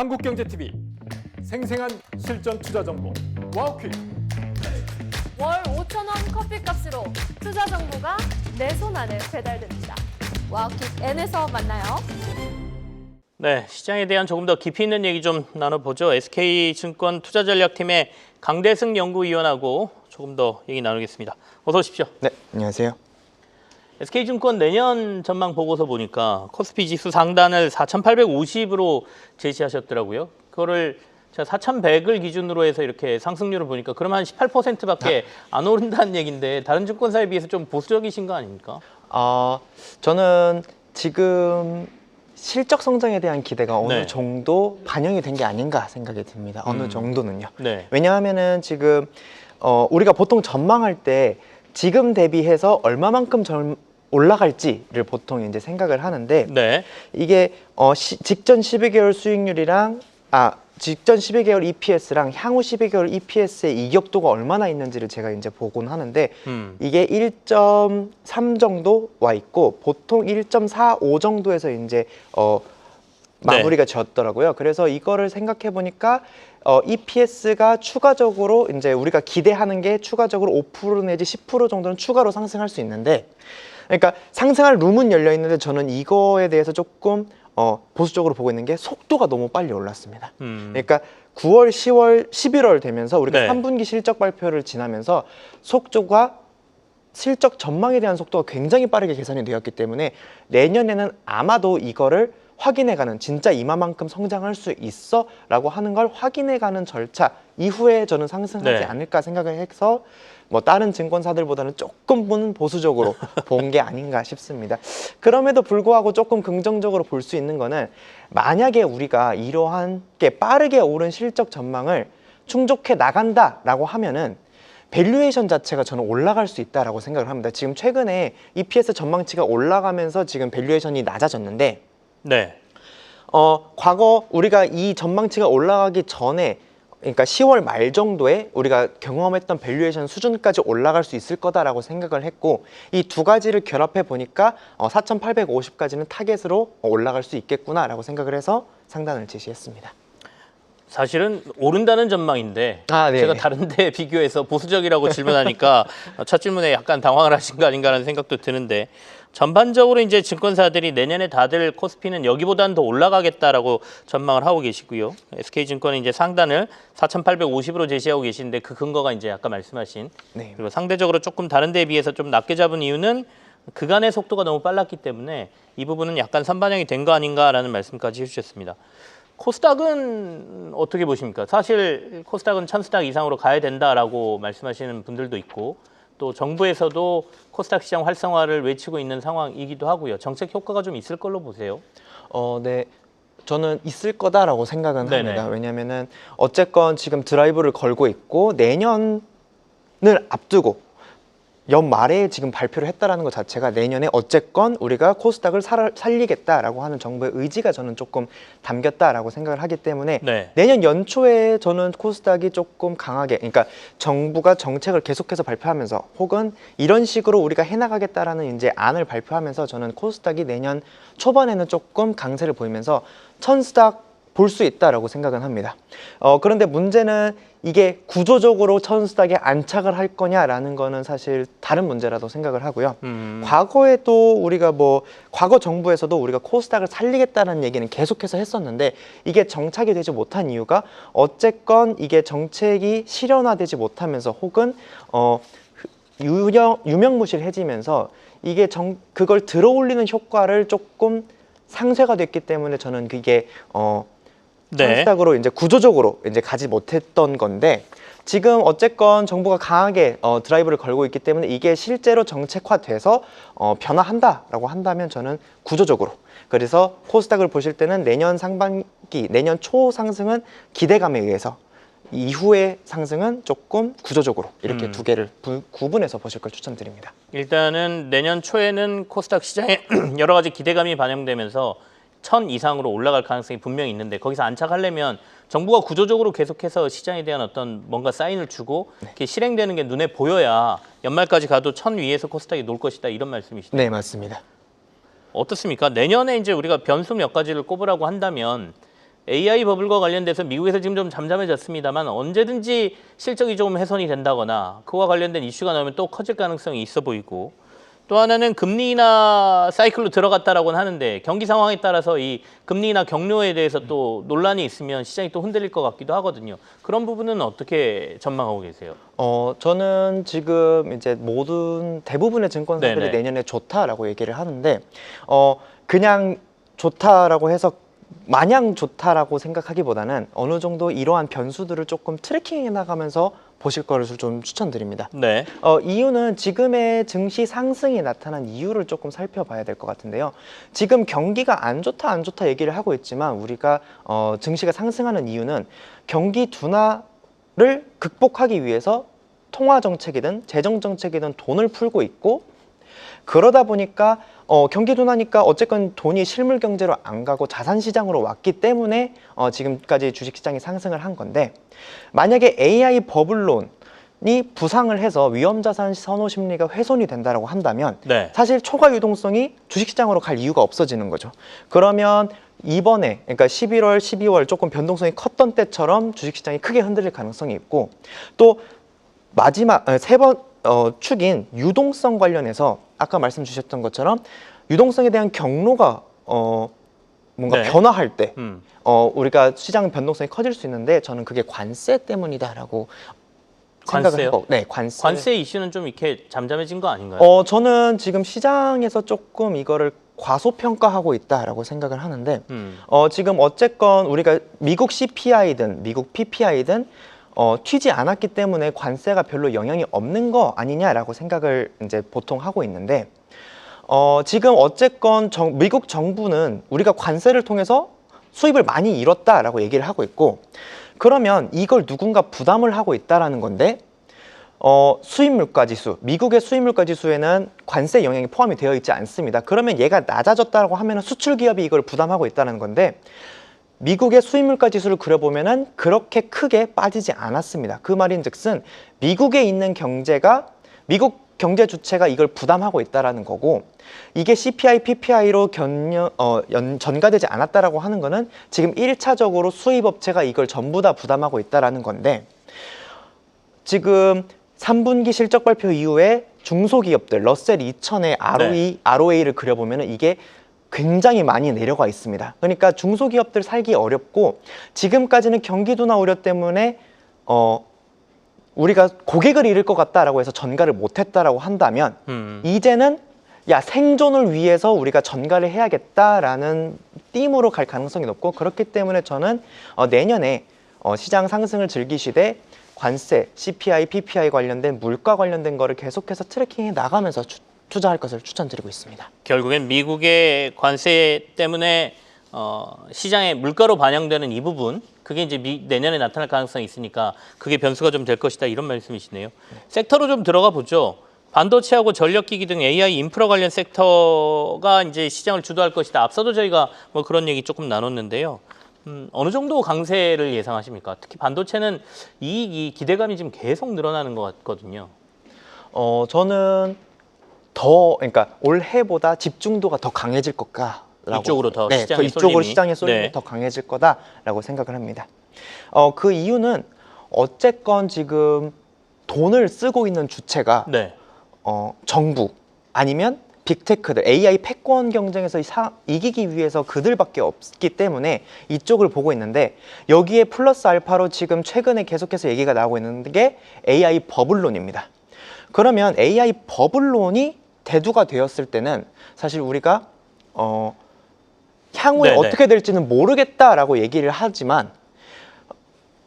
한국경제TV 생생한 실전 투자 정보 와우퀵. 월 5,000원 커피값으로 투자 정보가 내 손 안에 배달됩니다. 와우킥 N에서 만나요. 네, 시장에 대한 조금 더 깊이 있는 얘기 좀 나눠보죠. SK증권 투자전략팀의 강대승 연구위원하고 조금 더 얘기 나누겠습니다. 어서 오십시오. 네, 안녕하세요. SK증권 내년 전망 보고서 보니까 코스피 지수 상단을 4,850으로 제시하셨더라고요. 그거를 제가 4,100을 기준으로 해서 이렇게 상승률을 보니까 그럼 한 18%밖에 안 오른다는 얘기인데 다른 증권사에 비해서 좀 보수적이신 거 아닙니까? 저는 지금 실적 성장에 대한 기대가 어느 네. 정도 반영이 된 게 아닌가 생각이 듭니다. 어느 정도는요. 네. 왜냐하면은 지금 우리가 보통 전망할 때 지금 대비해서 얼마만큼 올라갈지를 보통 이제 생각을 하는데 네. 이게 직전 12개월 수익률이랑 직전 12개월 EPS랑 향후 12개월 EPS의 이격도가 얼마나 있는지를 제가 이제 보곤 하는데 이게 1.3 정도 와 있고 보통 1.45 정도에서 이제 마무리가 지었더라고요. 그래서 이거를 생각해 보니까 EPS가 추가적으로 이제 우리가 기대하는 게 추가적으로 5% 내지 10% 정도는 추가로 상승할 수 있는데, 그러니까 상승할 룸은 열려 있는데 저는 이거에 대해서 조금 보수적으로 보고 있는 게 속도가 너무 빨리 올랐습니다. 그러니까 9월, 10월, 11월 되면서 우리가 네. 3분기 실적 발표를 지나면서 속도가 실적 전망에 대한 속도가 굉장히 빠르게 개선이 되었기 때문에 내년에는 아마도 이거를 확인해가는, 진짜 이만큼 성장할 수 있어 라고 하는 걸 확인해가는 절차 이후에 저는 상승하지 네. 않을까 생각을 해서 뭐 다른 증권사들보다는 조금은 보수적으로 본 게 아닌가 싶습니다. 그럼에도 불구하고 조금 긍정적으로 볼 수 있는 거는, 만약에 우리가 이러한 게 빠르게 오른 실적 전망을 충족해 나간다라고 하면은 밸류에이션 자체가 저는 올라갈 수 있다라고 생각을 합니다. 지금 최근에 EPS 전망치가 올라가면서 지금 밸류에이션이 낮아졌는데, 네. 과거 우리가 이 전망치가 올라가기 전에, 그러니까 10월 말 정도에 우리가 경험했던 밸류에이션 수준까지 올라갈 수 있을 거다라고 생각을 했고, 이 두 가지를 결합해 보니까 4,850까지는 타겟으로 올라갈 수 있겠구나라고 생각을 해서 상단을 제시했습니다. 사실은 오른다는 전망인데 네. 제가 다른 데 비교해서 보수적이라고 질문하니까 첫 질문에 약간 당황을 하신 거 아닌가라는 생각도 드는데, 전반적으로 이제 증권사들이 내년에 다들 코스피는 여기보다는 더 올라가겠다라고 전망을 하고 계시고요. SK증권은 이제 상단을 4,850으로 제시하고 계시는데 그 근거가 이제 아까 말씀하신 네. 그리고 상대적으로 조금 다른 데에 비해서 좀 낮게 잡은 이유는 그간의 속도가 너무 빨랐기 때문에 이 부분은 약간 선반영이 된 거 아닌가라는 말씀까지 해주셨습니다. 코스닥은 어떻게 보십니까? 사실 코스닥은 1,000스닥 이상으로 가야 된다라고 말씀하시는 분들도 있고, 또 정부에서도 코스닥 시장 활성화를 외치고 있는 상황이기도 하고요. 정책 효과가 좀 있을 걸로 보세요. 네. 저는 있을 거다라고 생각은 네네. 합니다. 왜냐면은 어쨌건 지금 드라이브를 걸고 있고 내년을 앞두고 연말에 지금 발표를 했다라는 것 자체가 내년에 어쨌건 우리가 코스닥을 살리겠다라고 하는 정부의 의지가 저는 조금 담겼다라고 생각을 하기 때문에 네. 내년 연초에 저는 코스닥이 조금 강하게, 그러니까 정부가 정책을 계속해서 발표하면서 혹은 이런 식으로 우리가 해나가겠다라는 이제 안을 발표하면서 저는 코스닥이 내년 초반에는 조금 강세를 보이면서 1,000스닥 볼 수 있다라고 생각은 합니다. 그런데 문제는 이게 구조적으로 1,000스닥에 안착을 할 거냐라는 거는 사실 다른 문제라고 생각을 하고요. 과거에 또 우리가 과거 정부에서도 우리가 코스닥을 살리겠다는 얘기는 계속해서 했었는데 이게 정착이 되지 못한 이유가 어쨌건 이게 정책이 실현화되지 못하면서 혹은 유명무실해지면서 이게 그걸 들어올리는 효과를 조금 상쇄가 됐기 때문에 저는 그게 코스닥으로 이제 구조적으로 이제 가지 못했던 건데, 지금 어쨌건 정부가 강하게 드라이브를 걸고 있기 때문에 이게 실제로 정책화돼서 변화한다라고 한다면 저는 구조적으로, 그래서 코스닥을 보실 때는 내년 상반기, 내년 초 상승은 기대감에 의해서, 이후의 상승은 조금 구조적으로 이렇게 두 개를 구분해서 보실 걸 추천드립니다. 일단은 내년 초에는 코스닥 시장에 여러 가지 기대감이 반영되면서 1,000 이상으로 올라갈 가능성이 분명히 있는데, 거기서 안착하려면 정부가 구조적으로 계속해서 시장에 대한 어떤 뭔가 사인을 주고 이렇게 실행되는 게 눈에 보여야 연말까지 가도 1,000 위에서 코스닥이 놀 것이다, 이런 말씀이시죠? 네, 맞습니다. 어떻습니까? 내년에 이제 우리가 변수 몇 가지를 꼽으라고 한다면 AI 버블과 관련돼서 미국에서 지금 좀 잠잠해졌습니다만 언제든지 실적이 조금 훼손이 된다거나 그와 관련된 이슈가 나오면 또 커질 가능성이 있어 보이고, 또 하나는 금리 인하 사이클로 들어갔다라고는 하는데 경기 상황에 따라서 이 금리 인하 경로에 대해서 또 논란이 있으면 시장이 또 흔들릴 것 같기도 하거든요. 그런 부분은 어떻게 전망하고 계세요? 저는 지금 이제 대부분의 증권사들이 네네. 내년에 좋다라고 얘기를 하는데, 그냥 좋다라고 해서 마냥 좋다라고 생각하기보다는 어느 정도 이러한 변수들을 조금 트래킹해 나가면서 보실 것을 좀 추천드립니다. 네. 이유는 지금의 증시 상승이 나타난 이유를 조금 살펴봐야 될 것 같은데요. 지금 경기가 안 좋다 얘기를 하고 있지만 우리가 증시가 상승하는 이유는 경기 둔화를 극복하기 위해서 통화 정책이든 재정 정책이든 돈을 풀고 있고, 그러다 보니까 경기 둔화니까 어쨌건 돈이 실물 경제로 안 가고 자산 시장으로 왔기 때문에 지금까지 주식 시장이 상승을 한 건데, 만약에 AI 버블론이 부상을 해서 위험 자산 선호 심리가 훼손이 된다라고 한다면 네. 사실 초과 유동성이 주식 시장으로 갈 이유가 없어지는 거죠. 그러면 이번에 그러니까 11월, 12월 조금 변동성이 컸던 때처럼 주식 시장이 크게 흔들릴 가능성이 있고, 또 마지막 세 번 축인 유동성 관련해서 아까 말씀 주셨던 것처럼 유동성에 대한 경로가 뭔가 네. 변화할 때 우리가 시장 변동성이 커질 수 있는데, 저는 그게 관세 때문이다라고 생각을 관세요? 하고, 네, 관세. 관세 이슈는 좀 이렇게 잠잠해진 거 아닌가요? 저는 지금 시장에서 조금 이거를 과소평가하고 있다라고 생각을 하는데, 지금 어쨌건 우리가 미국 CPI든 미국 PPI든 튀지 않았기 때문에 관세가 별로 영향이 없는 거 아니냐라고 생각을 이제 보통 하고 있는데, 지금 어쨌건 미국 정부는 우리가 관세를 통해서 수입을 많이 잃었다라고 얘기를 하고 있고, 그러면 이걸 누군가 부담을 하고 있다라는 건데, 수입 물가 지수, 미국의 수입 물가 지수에는 관세 영향이 포함이 되어 있지 않습니다. 그러면 얘가 낮아졌다고 하면 수출 기업이 이걸 부담하고 있다는 건데, 미국의 수입 물가 지수를 그려보면은 그렇게 크게 빠지지 않았습니다. 그 말인즉슨 미국에 있는 경제가, 미국 경제 주체가 이걸 부담하고 있다라는 거고, 이게 CPI, PPI로 전가되지 않았다라고 하는 거는 지금 1차적으로 수입업체가 이걸 전부 다 부담하고 있다라는 건데, 지금 3분기 실적 발표 이후에 중소기업들 러셀 2000의 ROA를 그려보면은 이게 굉장히 많이 내려가 있습니다. 그러니까 중소기업들 살기 어렵고, 지금까지는 경기 둔화 우려 때문에 우리가 고객을 잃을 것 같다라고 해서 전가를 못했다라고 한다면, 이제는 생존을 위해서 우리가 전가를 해야겠다라는 띠으로 갈 가능성이 높고, 그렇기 때문에 저는 내년에 시장 상승을 즐기시되 관세, CPI, PPI 관련된 물가 관련된 거를 계속해서 트래킹해 나가면서 투자할 것을 추천드리고 있습니다. 결국엔 미국의 관세 때문에 시장의 물가로 반영되는 이 부분, 그게 이제 내년에 나타날 가능성이 있으니까 그게 변수가 좀 될 것이다, 이런 말씀이시네요. 섹터로 좀 들어가 보죠. 반도체하고 전력기기 등 AI 인프라 관련 섹터가 이제 시장을 주도할 것이다. 앞서도 저희가 뭐 그런 얘기 조금 나눴는데요. 어느 정도 강세를 예상하십니까? 특히 반도체는 이익이 기대감이 지금 계속 늘어나는 것 같거든요. 저는 그러니까 올해보다 집중도가 더 강해질 것까. 이쪽으로 더 네, 시장의 이쪽으로 쏠림이. 시장의 쏠림이 네. 더 강해질 거다라고 생각을 합니다. 그 이유는 어쨌건 지금 돈을 쓰고 있는 주체가 네. 정부 아니면 빅테크들, AI 패권 경쟁에서 이기기 위해서 그들밖에 없기 때문에 이쪽을 보고 있는데, 여기에 플러스 알파로 지금 최근에 계속해서 얘기가 나오고 있는 게 AI 버블론입니다. 그러면 AI 버블론이 대두가 되었을 때는 사실 우리가 향후에 네네. 어떻게 될지는 모르겠다라고 얘기를 하지만,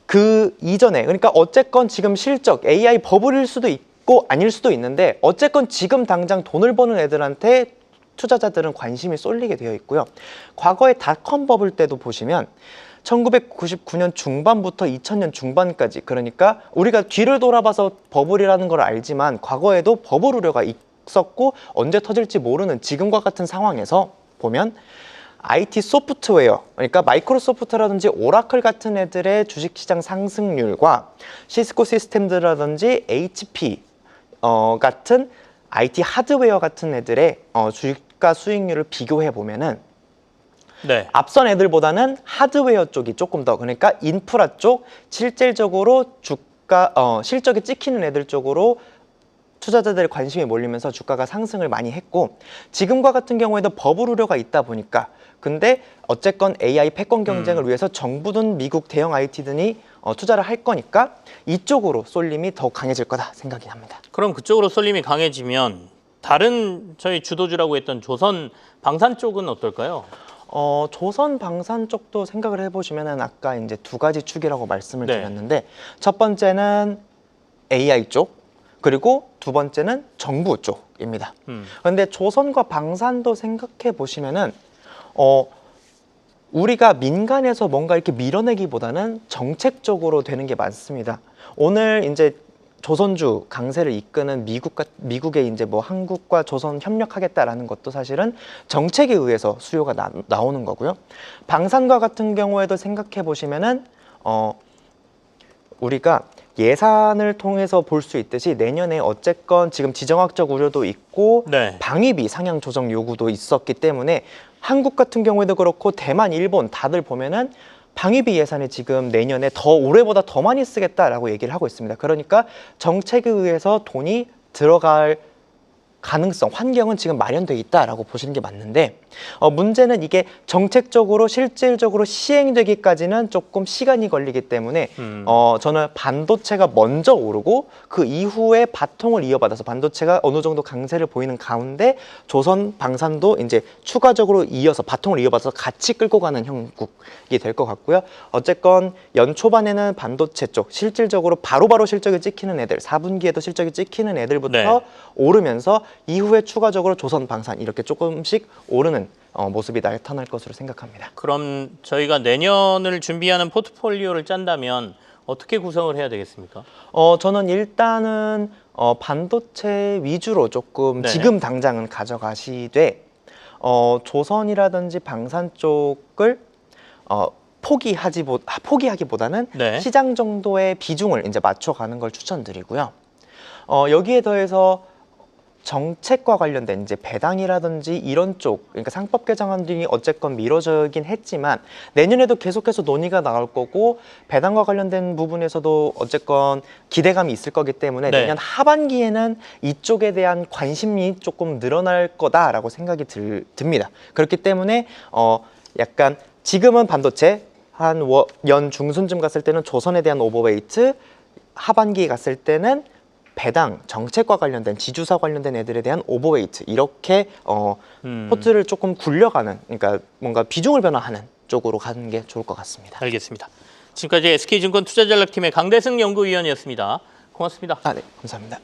그 이전에, 그러니까 어쨌건 지금 실적 AI 버블일 수도 있고 아닐 수도 있는데, 어쨌건 지금 당장 돈을 버는 애들한테 투자자들은 관심이 쏠리게 되어 있고요. 과거의 닷컴 버블 때도 보시면 1999년 중반부터 2000년 중반까지, 그러니까 우리가 뒤를 돌아봐서 버블이라는 걸 알지만 과거에도 버블 우려가 있었고 언제 터질지 모르는 지금과 같은 상황에서 보면 IT 소프트웨어, 그러니까 마이크로소프트라든지 오라클 같은 애들의 주식시장 상승률과 시스코 시스템즈라든지 HP 같은 IT 하드웨어 같은 애들의 주가 수익률을 비교해 보면은 네. 앞선 애들보다는 하드웨어 쪽이 조금 더, 그러니까 인프라 쪽 실질적으로 실적이 찍히는 애들 쪽으로 투자자들의 관심이 몰리면서 주가가 상승을 많이 했고, 지금과 같은 경우에도 버블 우려가 있다 보니까, 근데 어쨌건 AI 패권 경쟁을 위해서 정부든 미국 대형 IT든이 투자를 할 거니까 이쪽으로 쏠림이 더 강해질 거다 생각이 합니다. 그럼 그쪽으로 쏠림이 강해지면 다른 저희 주도주라고 했던 조선 방산 쪽은 어떨까요? 조선 방산 쪽도 생각을 해보시면은 아까 이제 두 가지 축이라고 말씀을 네. 드렸는데, 첫 번째는 AI 쪽, 그리고 두 번째는 정부 쪽입니다. 그런데 조선과 방산도 생각해 보시면은 우리가 민간에서 뭔가 이렇게 밀어내기보다는 정책적으로 되는 게 많습니다. 오늘 이제 조선주 강세를 이끄는 미국의 이제 뭐 한국과 조선 협력하겠다라는 것도 사실은 정책에 의해서 수요가 나오는 거고요. 방산과 같은 경우에도 생각해 보시면은 우리가 예산을 통해서 볼 수 있듯이 내년에 어쨌건 지금 지정학적 우려도 있고 네. 방위비 상향 조정 요구도 있었기 때문에 한국 같은 경우에도 그렇고 대만, 일본 다들 보면은 방위비 예산이 지금 내년에 올해보다 더 많이 쓰겠다라고 얘기를 하고 있습니다. 그러니까 정책에 의해서 돈이 들어갈 가능성, 환경은 지금 마련돼 있다라고 보시는 게 맞는데, 문제는 이게 정책적으로 실질적으로 시행되기까지는 조금 시간이 걸리기 때문에 저는 반도체가 먼저 오르고 그 이후에 바통을 이어받아서 반도체가 어느 정도 강세를 보이는 가운데 조선 방산도 이제 추가적으로 이어서 바통을 이어받아서 같이 끌고 가는 형국이 될 것 같고요. 어쨌건 연 초반에는 반도체 쪽 실질적으로 바로바로 실적이 찍히는 애들, 4분기에도 실적이 찍히는 애들부터 네. 오르면서 이후에 추가적으로 조선 방산 이렇게 조금씩 오르는 모습이 나타날 것으로 생각합니다. 그럼 저희가 내년을 준비하는 포트폴리오를 짠다면 어떻게 구성을 해야 되겠습니까? 저는 일단은 반도체 위주로 조금 네네. 지금 당장은 가져가시되 조선이라든지 방산 쪽을 포기하기보다는 네. 시장 정도의 비중을 이제 맞춰가는 걸 추천드리고요. 여기에 더해서 정책과 관련된 이제 배당이라든지 이런 쪽, 그러니까 상법 개정안 등이 어쨌건 미뤄지긴 했지만 내년에도 계속해서 논의가 나올 거고 배당과 관련된 부분에서도 어쨌건 기대감이 있을 거기 때문에 네. 내년 하반기에는 이쪽에 대한 관심이 조금 늘어날 거다라고 생각이 듭니다. 그렇기 때문에 약간 지금은 반도체 한 연 중순쯤 갔을 때는 조선에 대한 오버웨이트, 하반기에 갔을 때는 배당, 정책과 관련된 지주사 관련된 애들에 대한 오버웨이트, 이렇게 포트를 조금 굴려가는, 그러니까 뭔가 비중을 변화하는 쪽으로 가는 게 좋을 것 같습니다. 알겠습니다. 지금까지 SK증권 투자전략팀의 강대승 연구위원이었습니다. 고맙습니다. 네, 감사합니다.